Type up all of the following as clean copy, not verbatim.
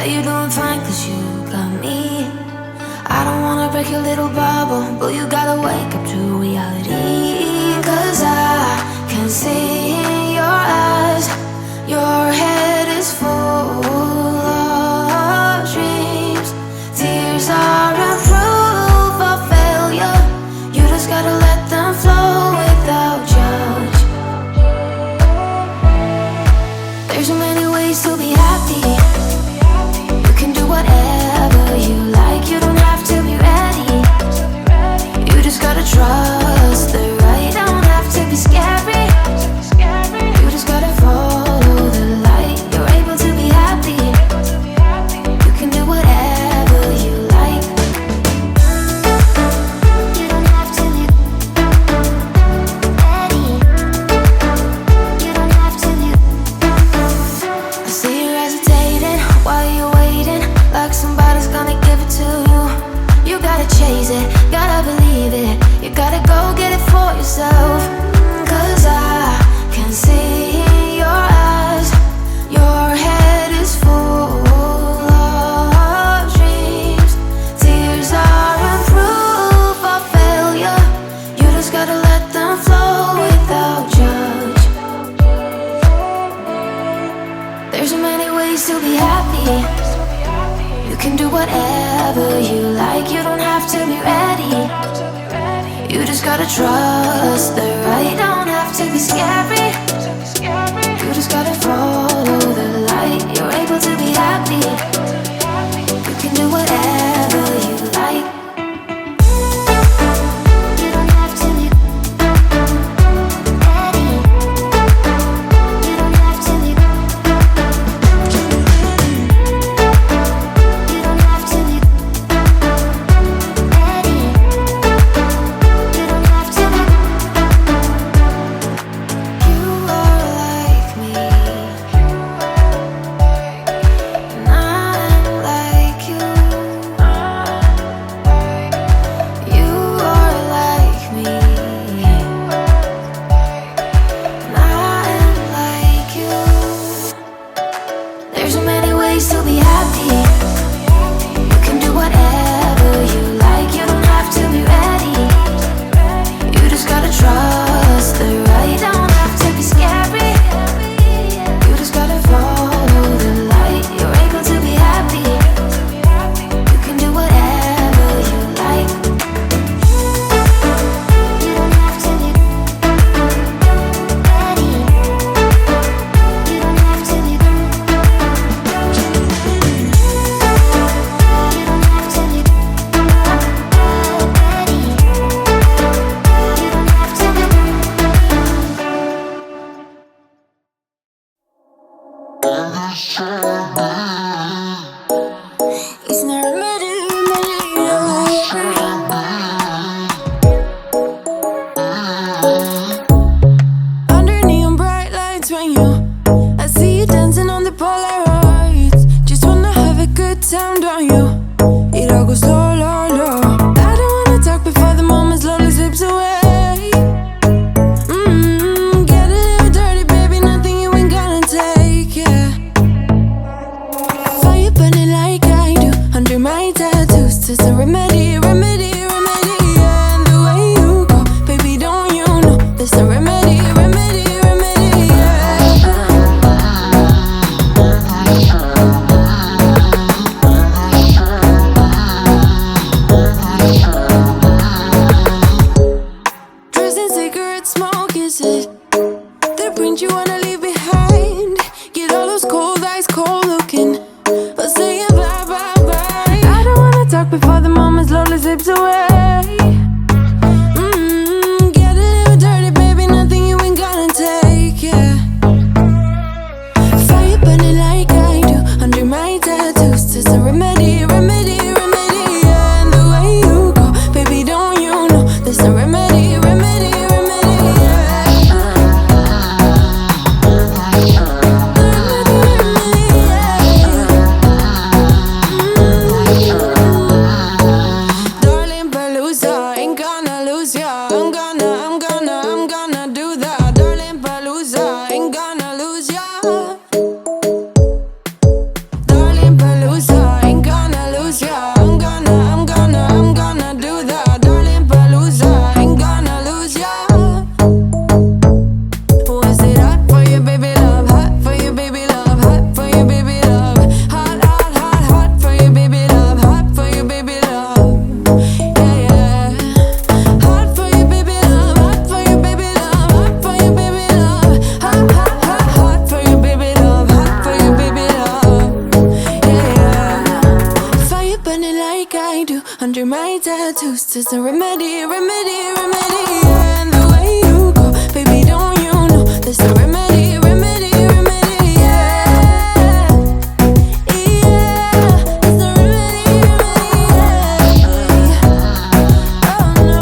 you doing fine, cause you got me. I don't wanna break your little bubble, but you gotta wake up to reality. Cause I can see in your eyes, your head is full of dreams. Tears are a proof of failure. You just gotta let them flow without judge. There's so many ways to be happy. You can do whatever you like. You don't have to be ready. You just gotta trust the right. Don't have to be scary. You just gotta follow the light. You're able to be happy. You can do whatever you like. You don't have to be ready. You don't have to be. I see you hesitating while you're waiting, like somebody's gonna give it to you. You gotta chase it, gotta believe it. You gotta go get it for yourself. Cause I can see in your eyes, your head is full of dreams. Tears are a proof of failure. You just gotta let them flow without judge. There's so many ways to be happy. You can do whatever you like. You don't have to be ready. You just gotta trust the right. Don't have to be scary. You just gotta follow the light. You're able to be happy. You can do whatever you like. You don't have to be ready. You don't have to be. You don't have to be ready. You don't have to be. You are like me, and I'm like you. You are like me, and I'm like you. There's so many ways to be happy. You can do whatever you like. You don't have to be ready. You just gotta trust the right. Don't have to be scary. You just gotta follow the light. You're able to be happy. You can do whatever you like. You don't have to be ready. You don't have to be. You don't have to be ready. You don't have to be. It's not a matter. Under neon bright lights when I see you dancing on the Polaroids. Just wanna have a good time, don't you? It all goes low, low, low. I don't wanna talk before the moment slowly slips away. Get a little dirty, baby, nothing you ain't gonna take, yeah. Fire burning like I do under my tattoos. There's a remedy, remedy, remedy, yeah. And the way you go, baby, don't you know? There's a remedy, remedy, remedy, yeah. Dressed in cigarette smoke, is it the print you wanna leave behind? Get all those cold eyes cold looking, but saying bye, bye, bye. I don't wanna talk before the moment slowly slips away. Get a little dirty, baby, nothing you ain't gonna take, yeah. Fire burning like I do under my tattoos. There's a remedy, remedy, remedy, yeah. And the way you go, baby, don't you know? There's a remedy, remedy, remedy, yeah. tattoos is a remedy, remedy, remedy. Yeah, and the way you go, baby, don't you know there's a remedy, remedy, remedy. Yeah, yeah, there's a remedy, remedy. Yeah. Oh no,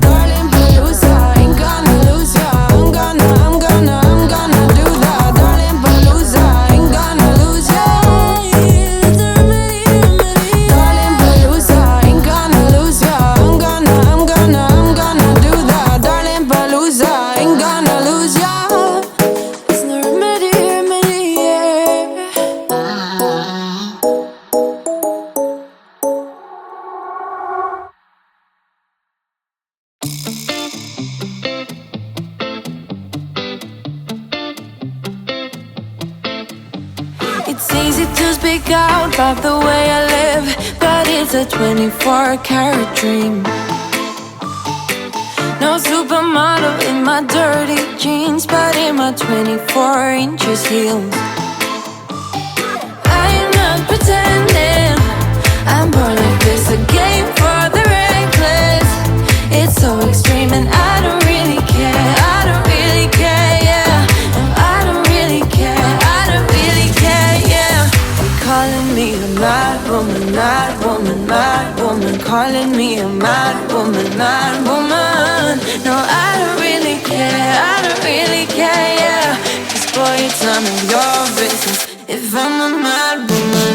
darling, Palooza, ain't gonna lose ya. I'm gonna do that, darling, Palooza, ain't gonna lose ya. There's a remedy, remedy. Darling, Palooza, ain't gonna lose ya. I'm gonna do that, darling, Palooza, ain't gonna lose ya. There's no remedy, remedy, yeah. It's easy to speak out about the way I live, but it's a 24-karat dream. No supermodel in my dirty jeans, but in my 24 inches heels. I'm not pretending, I'm born like this, a game for the reckless. It's so extreme and I don't really care, I don't really care, yeah. No, I don't really care, I don't really care, yeah. They're calling me a mad woman, mad woman, mad woman. Calling me a mad woman, mad woman. No, I don't really care, I don't really care, yeah. 'Cause boy, it's none of your business if I'm a mad woman.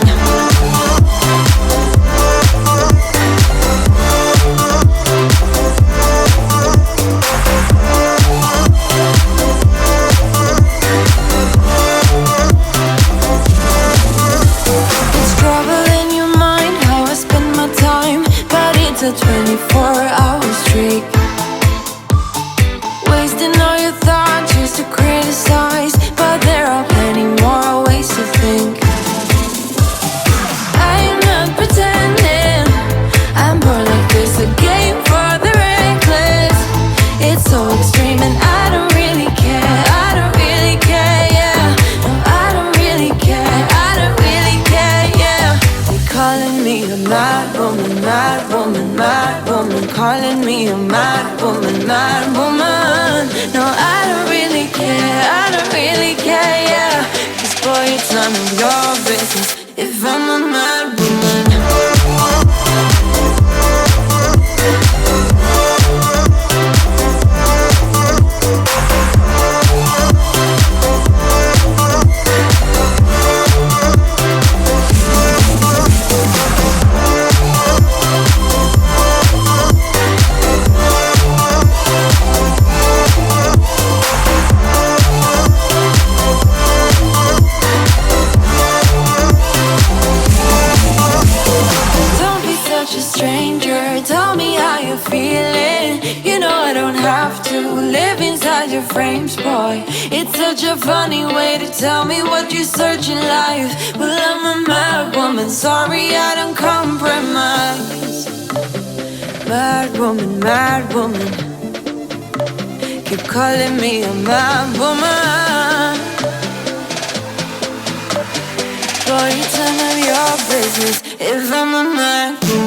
It's trouble in your mind how I spend my time, but it's a 24-hour streak. Wasting all your thoughts just to criticize, but there are plenty more ways to think. I'm not pretending, I'm born like this, a game for the reckless. It's so extreme and I don't really care, I don't really care, yeah. No, I don't really care, I don't really care, yeah. They're calling me a mad woman, mad woman, mad woman. Calling me a mad woman, mad woman. No, I don't really care, I don't really care, yeah. 'Cause boy, it's none of your business if I'm a mad woman. Don't be such a stranger, tell me how you're feeling. You know I don't have to live inside your frames, boy. It's such a funny way to tell me what you search in life. Well, I'm a mad woman, sorry I don't compromise. Mad woman, mad woman. Keep calling me a mad woman. Boy, it's none of your business if I'm a mad woman.